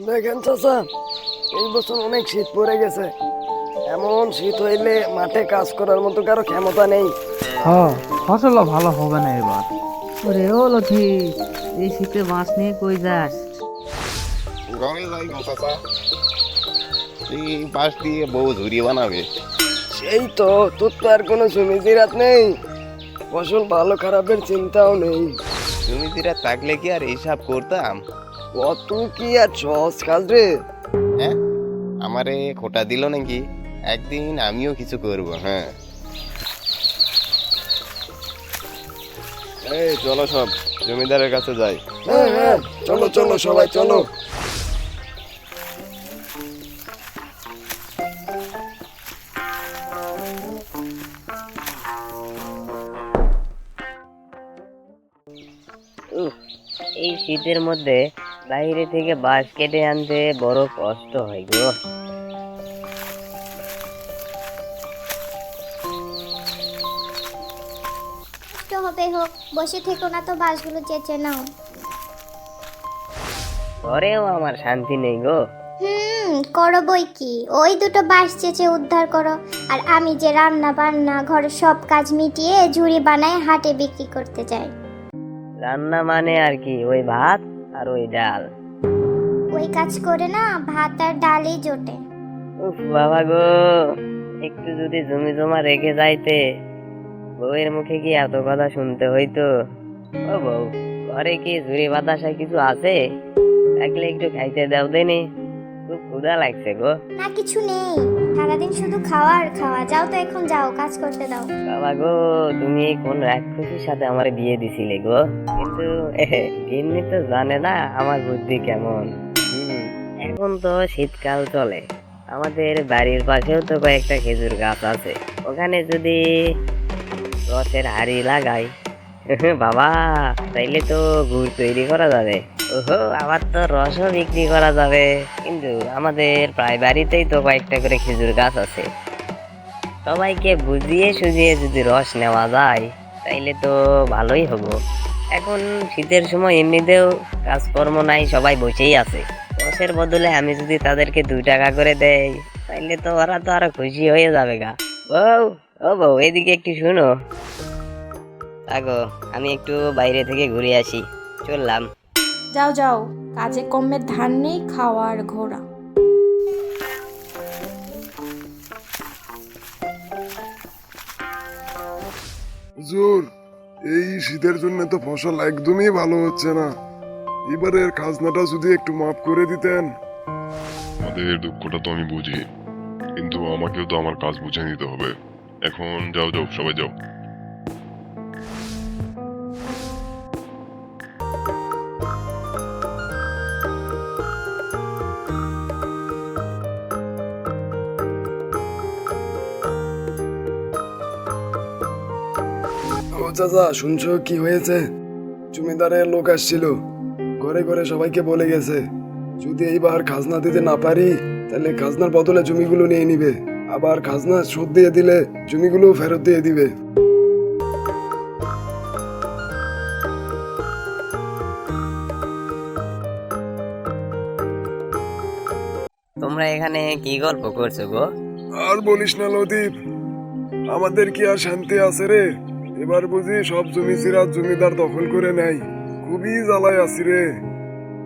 দেখেন চাচা, এই বছর অনেক শীত পড়ে গেছে। এমন শীত হইলে মাঠে কাজ করার মতো কারো ক্ষমতা নেই। হ, ফসলও ভালো হবে না এবার। ওরে ও লক্ষ্মী, এই শীতে মাছ নিয়ে কই যাস? ঘরে যাই গো চাচা, এই পাশ দিয়ে বউ ঝুরি বানাবে। সেই তো, তোর তো আর কোনো জমি জিরাত নেই, ফসল ভালো খারাপের চিন্তাও নেই। তুমি যেটা থাকলে কি আর হিসাব করতাম? কত কি আর সহজ কাজ রে। হ্যাঁ, আমারে খোটা দিল নাকি? একদিন আমিও কিছু করব। হ্যাঁ, এই চলো সব জমিদারের কাছে যাই। হ্যাঁ হ্যাঁ, চলো চলো সবাই চলো। উফ, এই শীতের মধ্যে বাইরে থেকে বাঁশ কেটে আনতে বড় কষ্ট হয় গো। কষ্ট হবে হোক, বসে থেকো না তো, বাসগুলো চেঁচে নাও। ঘরেও আমার শান্তি নেই গো। করো বই কি, ওই দুটো বাঁশ চেঁচে উদ্ধার করো। আর আমি যে রান্না বান্না ঘরের সব কাজ মিটিয়ে ঝুড়ি বানায় হাটে বিক্রি করতে যাই। রান্না মানে আর কি, ওই ভাত আর ওই ডাল। ওই কাজ করে না ভাত আর ডালই জোটে। উফ বাবা গো, একটু যদি জমি জমা রেখে যাইতে, বউয়ের মুখে কি এত কথা শুনতে হইতো? ও বউ, ঘরে কি ঝুড়ি বাতাসা কিছু আছে? থাকলে একটু খাইতে দাও দেনি, খুব ক্ষুধা লাগছে গো। না কিছু নেই, সারাদিন শুধু খাওয়া আর খাওয়া। যাও তো, এখন যাও, কাজ করতে দাও। বাবা গো, তুমি কোন রাক্ষসীর সাথে আমার বিয়ে দিছিলে গো? কিন্তু গিন্নি তো জানে না আমার বুদ্ধি কেমন। এখন তো শীতকাল চলে, আমাদের বাড়ির পাশেও তো কয়েকটা খেজুর গাছ আছে। ওখানে যদি রসের হাড়ি লাগাই, বাবা, তাইলে তো গুড় তৈরি করা যাবে। ওহো, আবার তো রসও বিক্রি করা যাবে। কিন্তু আমাদের প্রায় বাড়িতেই তো কয়েকটা করে খেজুর গাছ আছে। সবাইকে বুঝিয়ে সুঝিয়ে যদি রস নেওয়া যায়, তাইলে তো ভালোই হবো। এখন শীতের সময় এমনিতেও কাজকর্ম নাই, সবাই বসেই আছে। রসের বদলে আমি যদি তাদেরকে 2 টাকা করে দেই, তাইলে তো ওরা তো আরো খুশি হয়ে যাবে গা। বউ, ও বউ, এদিকে একটু শুনো। আগো, আমি একটু বাইরে থেকে ঘুরে আসি, চললাম। যাও যাও, কাজে কর্মের ধার নেই, খাওয়ার ঘোড়া। হুজুর, এই শীতের জন্য তো ফসল একদমই ভালো হচ্ছে না। এবারের খাজনাটা যদি একটু মাফ করে দিতেন। আমাদের দুঃখটা তো আমি বুঝি, কিন্তু আমাকেও তো আমার কাজ বুঝে নিতে হবে। এখন যাও যাও, সবাই যাও। ও চাচা, শুনছো কি হয়েছে? জমিদারের লোক আসছিল, ঘরে ঘরে সবাইকে বলে গেছে যদি এইবার খাজনা দিতে না পারি, তাহলে খাজনার বদলে জমিগুলো নিয়ে নিবে। আবার খাজনা শোধ দিয়ে দিলে জমিগুলো ফেরত দিয়ে দিবে। তোমরা এখানে কি গল্প করছো গো? আর বলিস না লতিফ, আমাদের কি আর শান্তি আছে রে? এবার বুঝি সব জমি জিরাত জমিদার দখল করে নেয়। খুবই জ্বালায় আছি রে।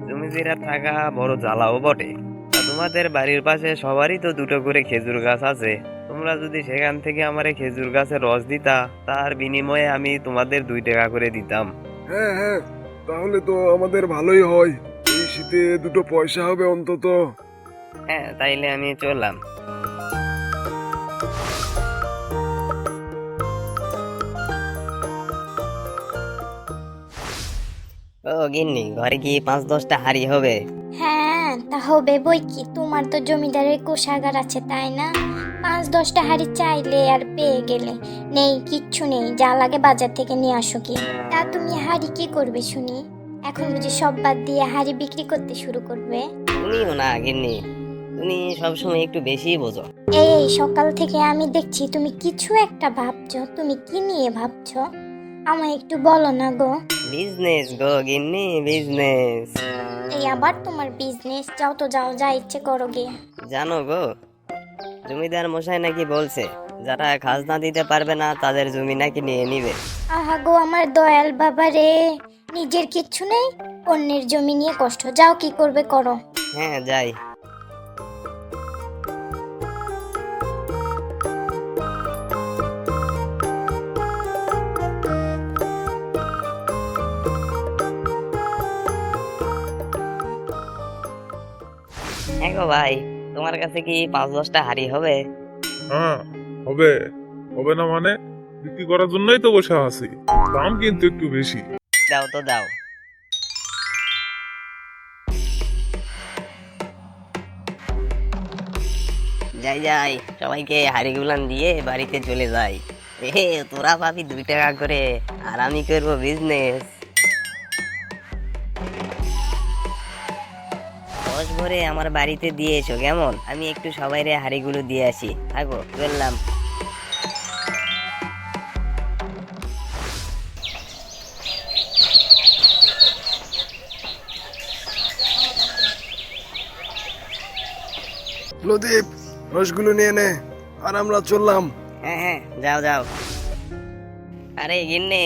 জমি জিরা থাকা বড় জ্বালাও বটে। তা তোমাদের বাড়ির পাশে সবারই তো 2টো করে খেজুর গাছ আছে। তোমরা যদি সেখান থেকে আমারে খেজুর গাছের রস দিতা, তার বিনিময়ে আমি তোমাদের 2 টাকা করে দিতাম। হ্যাঁ হ্যাঁ, তাহলে তো আমাদের ভালোই হয়। এই শীতে দুটো পয়সা হবে অন্তত। হ্যাঁ, তাইলে আমি চললাম। ও গিন্নি, ঘরে কি 5-10টা হাড়ি হবে? হ্যাঁ, তা হবে বই কি, তোমার তো জমিদারের কোষাগার আছে তাই না? 5-10টা হাড়ি চাইলে আর পেয়ে গেলে। নেই, কিচ্ছু নেই, যা লাগে বাজার থেকে নিয়ে আসো কি। তা তুমি হাড়ি কি করবে শুনি? এখন বুঝি সব বাদ দিয়ে হাড়ি বিক্রি করতে শুরু করবে? তুমিও না গিন্নি, তুমি সবসময় একটু বেশিই বোঝো। এই সকাল থেকে আমি দেখছি তুমি কিছু একটা ভাবছো। তুমি কি নিয়ে ভাবছো আমায় একটু বলো না গো। বিজনেস গো গিন্নি, বিজনেস। আবার তোমার বিজনেস, যাও তো যাও, যা ইচ্ছে করো গে। জানো গো, জমিদার মশাই নাকি বলছে যারা খাজনা দিতে পারবে না তাদের জমি নাকি নিয়ে নিবে। আহা গো আমার দয়াল বাবা রে, নিজের কিচ্ছু নেই, অন্যের জমি নিয়ে কষ্ট। যাও, কি করবে করো। হ্যাঁ যাই। হ্যাঁ গো ভাই, তোমার কাছে কি 5-10টা হাড়ি হবে? হ্যাঁ হবে। হবে না মানে? বিক্রি করার জন্যই তো বসে আছি। দাম কিন্তু একটু বেশি। দাও তো দাও। যাই যাই, সবাইকে হাড়িগুলান দিয়ে বাড়িতে চলে যাই। তোরা পাবি 2 টাকা করে, আর আমি করবো বিজনেস। দশ ভরে আমার বাড়িতে দিয়ে এসো কেমন? আমি একটু সবাইরে হাড়িগুলো দিয়ে আসি। থাকো, বললাম। লতিফ, রসগুলো নিয়ে নে, আর আমরা চললাম। হ্যাঁ হ্যাঁ, যাও যাও। আরে গিন্নি,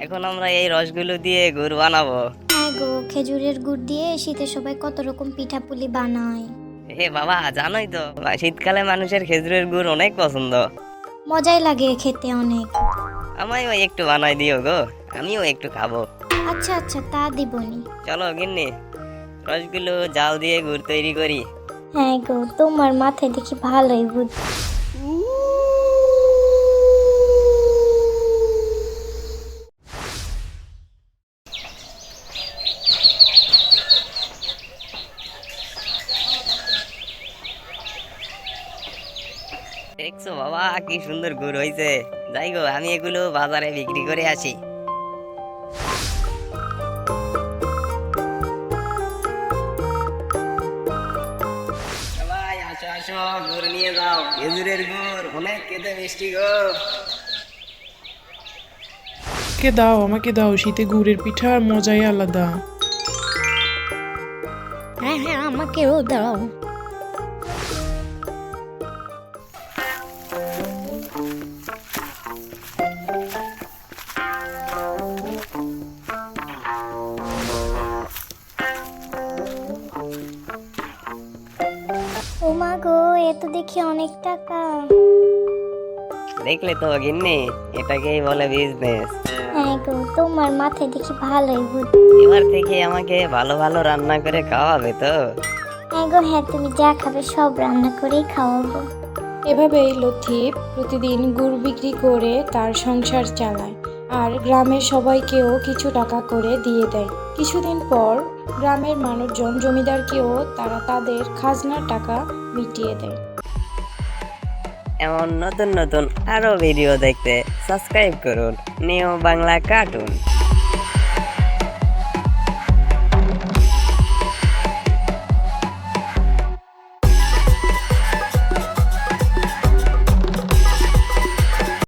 এখন আমরা এই রসগুলো দিয়ে গুড় বানাবো। হ্যাঁ গো, খেজুরের গুড় দিয়ে শীতে সবাই কত রকম পিঠাপুলি বানায়। হে বাবা, জানোই তো শীতকালে মানুষের খেজুরের গুড় অনেক পছন্দ। মজাই লাগে খেতে অনেক। আমায় ওই একটু বানাই দিও গো, আমিও একটু খাবো। আচ্ছা আচ্ছা, তা দিবনি। চলো গিন্নি, রসগুলো জাল দিয়ে গুড় তৈরি করি। হ্যাঁ গো, তোমার মাথায় দেখি ভালোই বুদ্ধি। দেখছো বাবা কি সুন্দর গুড় হয়েছে। যাই গো, আমি এগুলো বাজারে বিক্রি করে আসি। সবাই আসো আসো, গুড় নিয়ে যাও। খেজুরের গুড় অনেক খেতে মিষ্টি গো। আমাকে দাও, শীতে গুড়ের পিঠার মজাই আলাদা। হ্যাঁ হ্যাঁ, আমাকেও দাও। ও মা গো, এ তো দেখি অনেক টাকা। দেখলে তো গিন্নি, এটাকেই বলে বিজনেস। হ্যাঁ গো, তোমার মাথায় দেখি ভালোই বুদ্ধি। এবার থেকে আমাকে ভালো ভালো রান্না করে খাওয়াবে তো? হ্যাঁ গো হ্যাঁ, তুমি যা খাবে সব রান্না করেই খাওয়াবো। এভাবেই লতিফ প্রতিদিন গুড় বিক্রি করে তার সংসার চালায়, আর গ্রামের সবাইকেও কিছু টাকা করে দিয়ে দেয়। কিছুদিন পর গ্রামের মানুষজন জমিদারকেও তারা তাদের খাজনার টাকা মিটিয়ে দেয়। এমন নতুন নতুন আরো ভিডিও দেখতে সাবস্ক্রাইব করুন নিউ বাংলা কার্টুন।